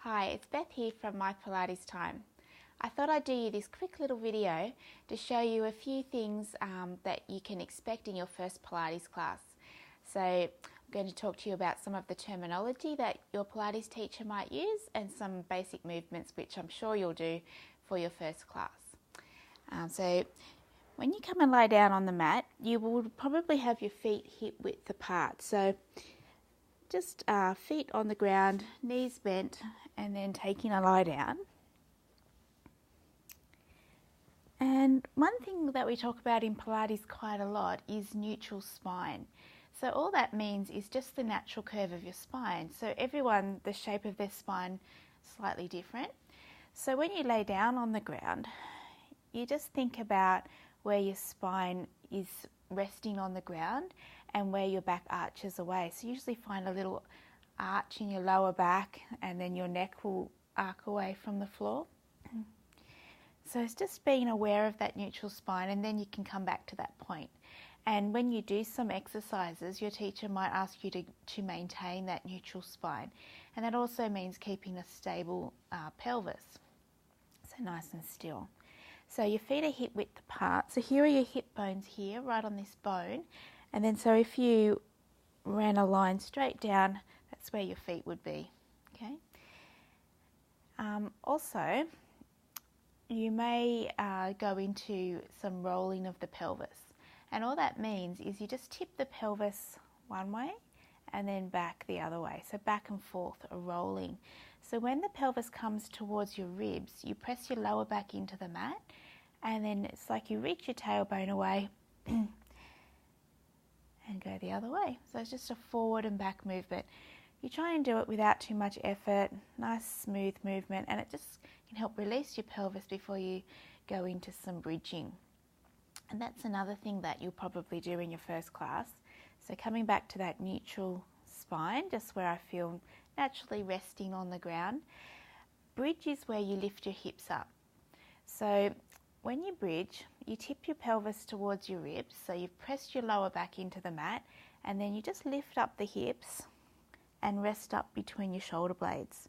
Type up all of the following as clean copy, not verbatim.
Hi, it's Beth here from My Pilates Time. I thought I'd do you this quick little video to show you a few things that you can expect in your first Pilates class. So I'm going to talk to you about some of the terminology that your Pilates teacher might use and some basic movements which I'm sure you'll do for your first class. So when you come and lie down on the mat, you will probably have your feet hip width apart. So just feet on the ground, knees bent, and then taking a lie down. And one thing that we talk about in Pilates quite a lot is neutral spine. So all that means is just the natural curve of your spine. So everyone, the shape of their spine is slightly different. So when you lay down on the ground, you just think about where your spine is resting on the ground and where your back arches away. So you usually find a little arch in your lower back and then your neck will arc away from the floor. So it's just being aware of that neutral spine, and then you can come back to that point. And when you do some exercises, your teacher might ask you to maintain that neutral spine. And that also means keeping a stable pelvis. So nice and still. So your feet are hip width apart. So here are your hip bones here, right on this bone. And then so if you ran a line straight down, that's where your feet would be. Okay. Also, you may go into some rolling of the pelvis. And all that means is you just tip the pelvis one way and then back the other way. So back and forth, a rolling. So when the pelvis comes towards your ribs, you press your lower back into the mat, and then it's like you reach your tailbone away and go the other way. So it's just a forward and back movement. You try and do it without too much effort, nice smooth movement, and it just can help release your pelvis before you go into some bridging. And that's another thing that you'll probably do in your first class. So coming back to that neutral spine, just where I feel naturally resting on the ground. Bridge is where you lift your hips up. So when you bridge, you tip your pelvis towards your ribs, so you've pressed your lower back into the mat, and then you just lift up the hips and rest up between your shoulder blades.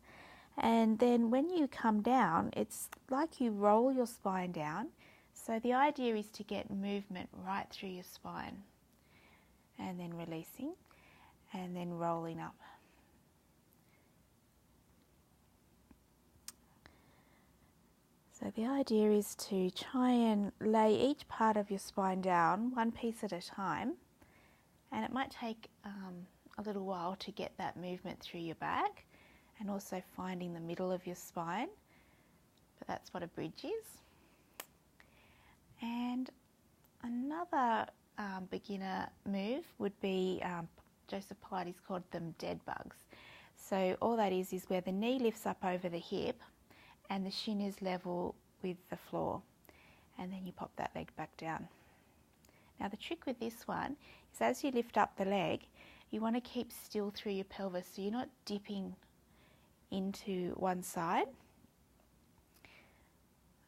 And then when you come down, it's like you roll your spine down. So the idea is to get movement right through your spine, and then releasing, and then rolling up. So the idea is to try and lay each part of your spine down one piece at a time, and it might take a little while to get that movement through your back and also finding the middle of your spine, but that's what a bridge is. And another beginner move would be, Joseph Pilates called them dead bugs. So all that is where the knee lifts up over the hip and the shin is level with the floor, and then you pop that leg back down. Now the trick with this one is as you lift up the leg, you want to keep still through your pelvis so you're not dipping into one side.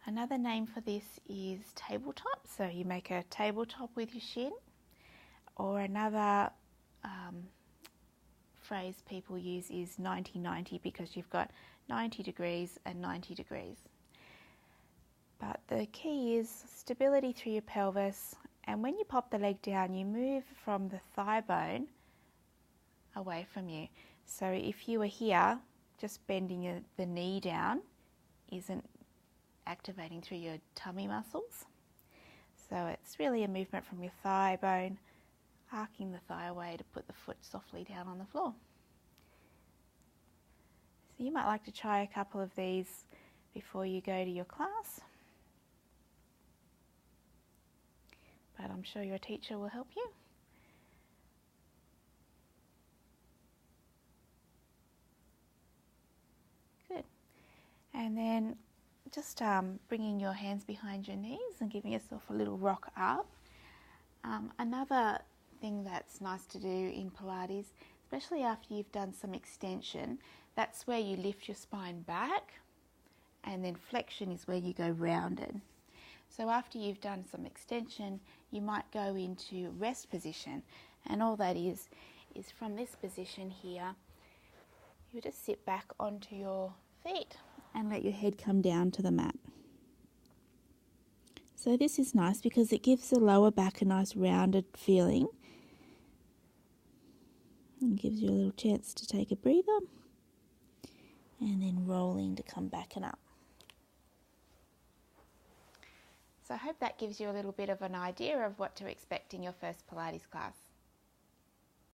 Another name for this is tabletop. So you make a tabletop with your shin, or another phrase people use is 90-90 because you've got 90 degrees and 90 degrees. But the key is stability through your pelvis, and when you pop the leg down, you move from the thigh bone away from you. So if you were here, just bending the knee down isn't activating through your tummy muscles. So it's really a movement from your thigh bone, arcing the thigh away to put the foot softly down on the floor. So you might like to try a couple of these before you go to your class, but I'm sure your teacher will help you. Good. And then just bringing your hands behind your knees and giving yourself a little rock up. Another thing that's nice to do in Pilates, especially after you've done some extension, that's where you lift your spine back, and then flexion is where you go rounded. So after you've done some extension, you might go into rest position, and all that is from this position here, you just sit back onto your feet and let your head come down to the mat. So this is nice because it gives the lower back a nice rounded feeling and gives you a little chance to take a breather and then rolling to come back and up. So I hope that gives you a little bit of an idea of what to expect in your first Pilates class.